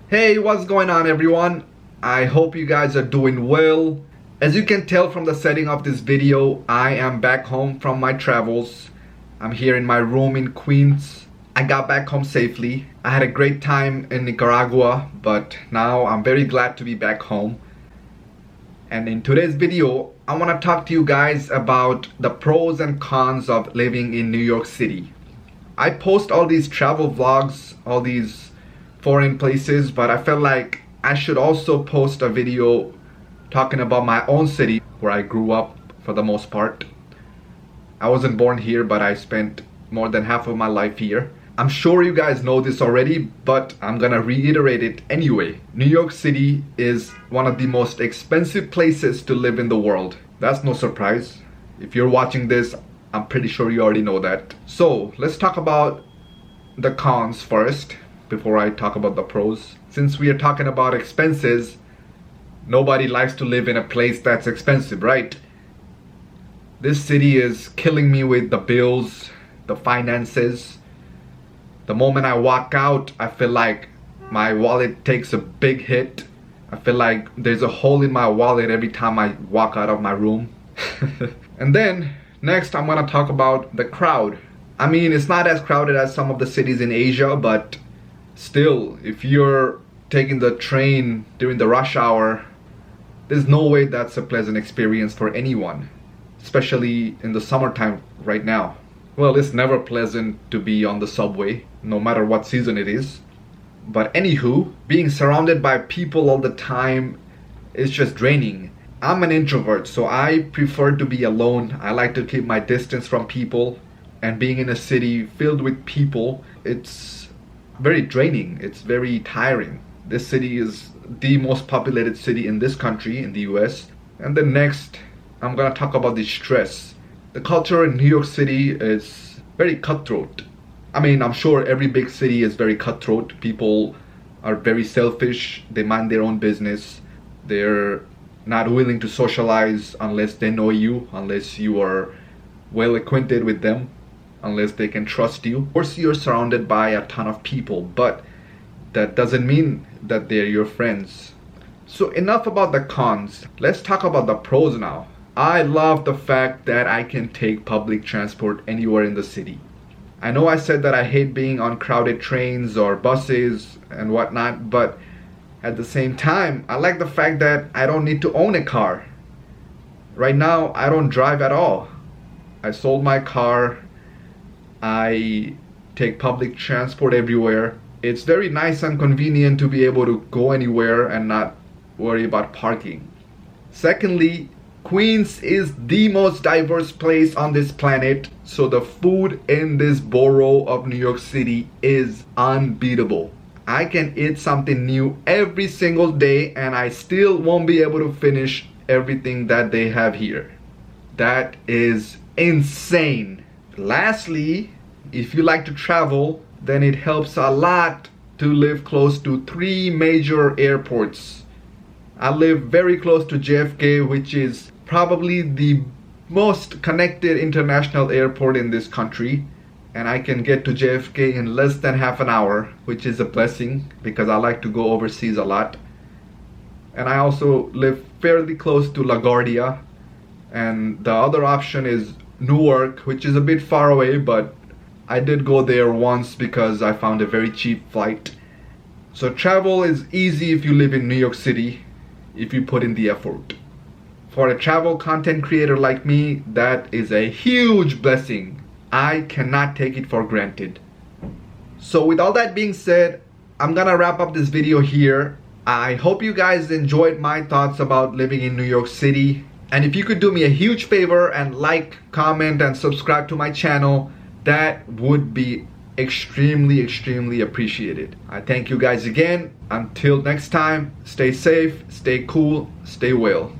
Hey, what's going on everyone? I hope you guys are doing well. As you can tell from the setting of this video, I am back home from my travels. I'm here in my room in Queens. I got back home safely. I had a great time in Nicaragua, but now I'm very glad to be back home. And in today's video, I want to talk to you guys about the pros and cons of living in New York City. I post all these travel vlogs, all these foreign places, but I felt like I should also post a video talking about my own city where I grew up for the most part. I wasn't born here, but I spent more than half of my life here. I'm sure you guys know this already, but I'm gonna reiterate it anyway. New York City is one of the most expensive places to live in the world. That's no surprise. If you're watching this, I'm pretty sure you already know that. So let's talk about the cons first before I talk about the pros. Since we are talking about expenses, nobody likes to live in a place that's expensive, right? This city is killing me with the bills, the finances. The moment I walk out, I feel like my wallet takes a big hit. I feel like there's a hole in my wallet every time I walk out of my room. And then next I'm gonna talk about the crowd. I mean, it's not as crowded as some of the cities in Asia, but still, if you're taking the train during the rush hour, there's no way that's a pleasant experience for anyone, especially in the summertime right now. Well, it's never pleasant to be on the subway, no matter what season it is. But anywho, being surrounded by people all the time is just draining. I'm an introvert, so I prefer to be alone. I like to keep my distance from people, and being in a city filled with people, it's very draining. It's very tiring. This city is the most populated city in this country, in the US. And then next, I'm gonna talk about the stress. The culture in New York City is very cutthroat. I mean, I'm sure every big city is very cutthroat. People are very selfish. They mind their own business. They're not willing to socialize unless they know you, unless you are well acquainted with them, unless they can trust you. Of course, you're surrounded by a ton of people, but that doesn't mean that they're your friends. So enough about the cons. Let's talk about the pros now. I love the fact that I can take public transport anywhere in the city. I know I said that I hate being on crowded trains or buses and whatnot, but at the same time, I like the fact that I don't need to own a car. Right now, I don't drive at all. I sold my car. I take public transport everywhere. It's very nice and convenient to be able to go anywhere and not worry about parking. Secondly, Queens is the most diverse place on this planet, so the food in this borough of New York City is unbeatable. I can eat something new every single day and I still won't be able to finish everything that they have here. That is insane. Lastly, if you like to travel, then it helps a lot to live close to 3 major airports. I live very close to JFK, which is probably the most connected international airport in this country. And I can get to JFK in less than half an hour, which is a blessing because I like to go overseas a lot. And I also live fairly close to LaGuardia. And the other option is Newark, which is a bit far away, but I did go there once because I found a very cheap flight. So travel is easy if you live in New York City, if you put in the effort. For a travel content creator like me, that is a huge blessing. I cannot take it for granted. So with all that being said, I'm gonna wrap up this video here. I hope you guys enjoyed my thoughts about living in New York City. And if you could do me a huge favor and like, comment, and subscribe to my channel, that would be extremely appreciated. I thank you guys again. Until next time, stay safe, stay cool, stay well.